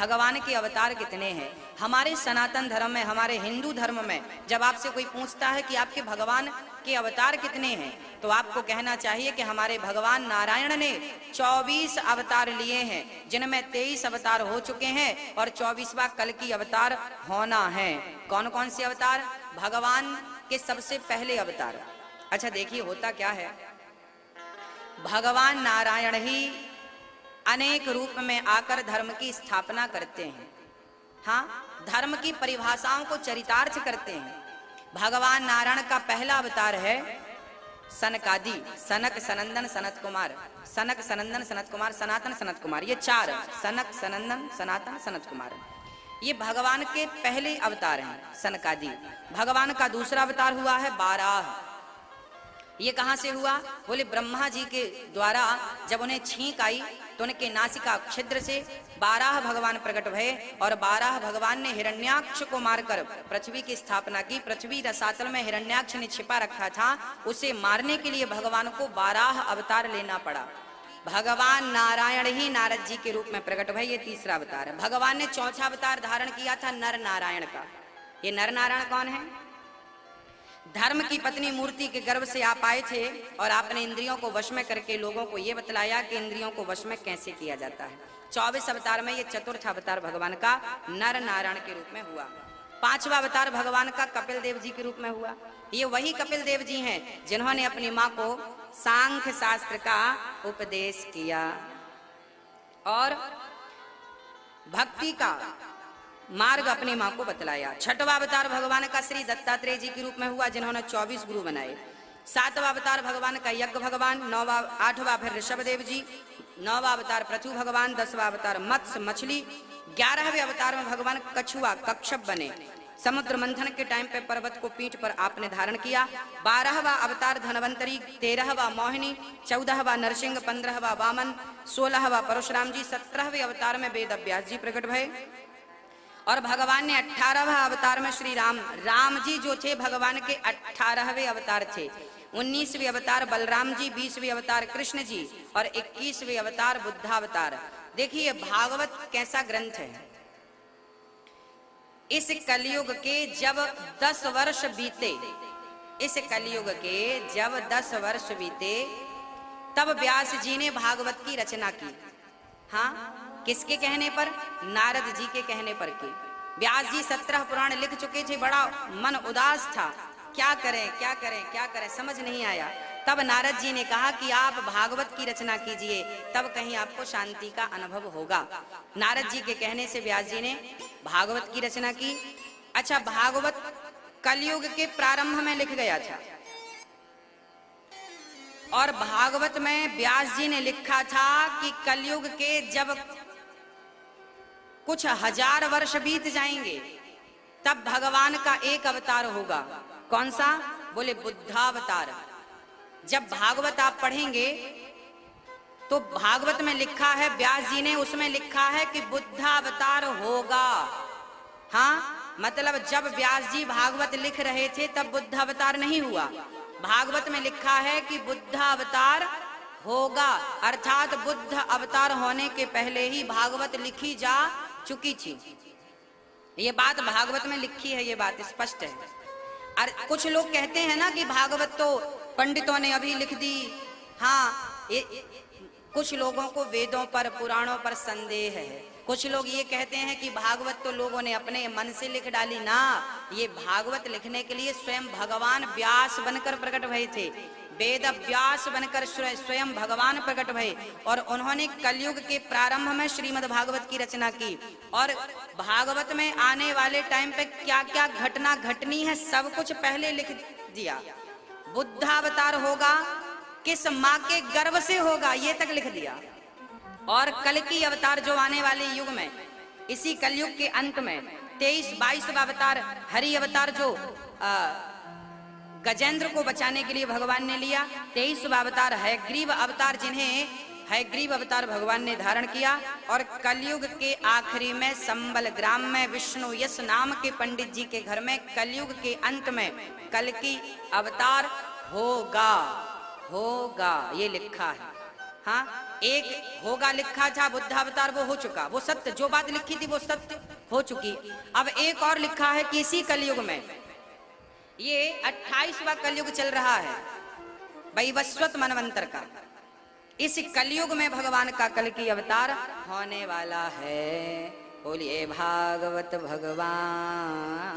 भगवान के अवतार कितने हैं। हमारे सनातन धर्म में, हमारे हिंदू धर्म में जब आपसे कोई पूछता है कि आपके भगवान के अवतार कितने हैं, तो आपको कहना चाहिए कि हमारे भगवान नारायण ने 24 अवतार लिए हैं, जिनमें 23 अवतार हो चुके हैं और 24वां कल की अवतार होना है। कौन कौन से अवतार? भगवान के सबसे पहले अवतार। अच्छा देखिए होता क्या है, भगवान नारायण ही अनेक रूप में आकर धर्म की स्थापना करते हैं। हाँ, धर्म की परिभाषाओं को चरितार्थ करते हैं। भगवान नारायण का पहला अवतार है सनकादि, सनक सनंदन सनत कुमार, सनक सनंदन सनत कुमार, सनातन सनत कुमार, ये चार, सनक सनंदन सनातन सनत कुमार, ये भगवान के पहले अवतार हैं सनकादि। भगवान का दूसरा अवतार हुआ है बाराह। ये कहाँ से हुआ? बोले ब्रह्मा जी के द्वारा जब उन्हें छींक आई तो उनके नासिका छिद्र से बारह भगवान प्रकट भये और बारह भगवान ने हिरण्याक्ष को मारकर पृथ्वी की स्थापना की। पृथ्वी रसातल में हिरण्याक्ष ने छिपा रखा था, उसे मारने के लिए भगवान को 12 अवतार लेना पड़ा। भगवान नारायण ही नारद जी के रूप में प्रकट भये, ये तीसरा अवतार है। भगवान ने चौथा अवतार धारण किया था नर नारायण का। ये नर नारायण कौन है? धर्म की पत्नी मूर्ति के गर्भ से आप आए थे और आपने इंद्रियों को वश में करके लोगों को ये बतलाया कि इंद्रियों को वश में कैसे किया जाता है। 24 अवतार में ये चतुर्थ अवतार भगवान का नर नारायण के रूप में हुआ। पांचवा अवतार भगवान का कपिल देव जी के रूप में हुआ। ये वही कपिल देव जी हैं जिन्होंने अपनी माँ को सांख्य शास्त्र का उपदेश किया और भक्ति का मार्ग अपनी माँ को बतलाया। छठवां अवतार भगवान का श्री दत्तात्रेय जी के रूप में हुआ, जिन्होंने 24 गुरु बनाए। सातवां अवतार भगवान का यज्ञ भगवान, आठवां फिर ऋषभ देव जी, 9वां अवतार पृथु भगवान, 10वां अवतार मत्स्य मछली, 11वें अवतार में भगवान कछुआ कच्छप बने। समुद्र मंथन के टाइम पे पर्वत को पीठ पर आपने धारण किया। 12वां अवतार धनवंतरी, 13वां मोहिनी, 14वां नरसिंह, 15वां वामन, 16वां परशुराम जी, 17वें अवतार में वेद व्यास जी प्रकट भये और भगवान ने 18वां अवतार में श्री राम जी जो थे भगवान के 18वें अवतार थे। 19वें अवतार बलराम जी, 20वें अवतार कृष्ण जी और 21वें अवतार बुद्धावतार। देखिए भागवत कैसा ग्रंथ है। इस कलयुग के जब 10 वर्ष बीते, इस कलयुग के जब 10 वर्ष बीते तब व्यास जी ने भागवत की रचना की। हाँ, किसके कहने पर? नारद जी के कहने पर के। व्यास जी 17 पुराण लिख चुके थे, बड़ा मन उदास था, क्या करें क्या करें क्या करें, समझ नहीं आया। तब नारद जी ने कहा कि आप भागवत की रचना कीजिए, तब कहीं आपको शांति का अनुभव होगा। नारद जी के कहने से व्यास जी ने भागवत की रचना की। अच्छा, भागवत कलयुग के प्रारंभ में लिख गया था और भागवत में व्यास जी ने लिखा था कि कलयुग के जब कुछ 1000 वर्ष बीत जाएंगे तब भगवान का एक अवतार होगा। कौन सा? बोले बुद्धावतार। जब भागवत आप पढ़ेंगे तो भागवत में लिखा है, व्यास जी ने उसमें लिखा है कि बुद्धावतार होगा। हाँ, मतलब जब व्यास जी भागवत लिख रहे थे तब बुद्धावतार नहीं हुआ। भागवत में लिखा है कि बुद्धावतार होगा, अर्थात बुद्ध अवतार होने के पहले ही भागवत लिखी जा चुकी थी। ये बात भागवत में लिखी है, ये बात स्पष्ट है। और कुछ लोग कहते हैं ना कि भागवत तो पंडितों ने अभी लिख दी। हाँ, कुछ लोगों को वेदों पर पुराणों पर संदेह है। कुछ लोग ये कहते हैं कि भागवत तो लोगों ने अपने मन से लिख डाली ना, ये भागवत लिखने के लिए स्वयं भगवान व्यास बनकर प्रकट भये थे। वेद व्यास बनकर स्वयं भगवान प्रकट भये और उन्होंने कलयुग के प्रारंभ में श्रीमद् भागवत की रचना की। और भागवत में आने वाले टाइम पे क्या क्या घटना घटनी है सब कुछ पहले लिख दिया। बुद्धावतार होगा, किस माँ के गर्भ से होगा, ये तक लिख दिया। और कल की अवतार जो आने वाले युग में, इसी कलयुग के अंत में 23-22वां अवतार हरि अवतार जो गजेंद्र को बचाने के लिए भगवान ने लिया। 23वां अवतार हयग्रीव अवतार, जिन्हें हयग्रीव अवतार भगवान ने धारण किया। और कलयुग के आखिरी में संबल ग्राम में विष्णु यश नाम के पंडित जी के घर में कलयुग के अंत में कल की अवतार होगा, होगा, ये लिखा है। हाँ, एक होगा लिखा था बुद्ध अवतार, वो हो चुका, वो सत्य, जो बात लिखी थी वो सत्य हो चुकी। अब एक और लिखा है कि इसी कलयुग में, ये 28वां कलयुग चल रहा है वैवस्वत मनवंतर का, इस कलयुग में भगवान का कल की अवतार होने वाला है। बोलिए भागवत भगवान।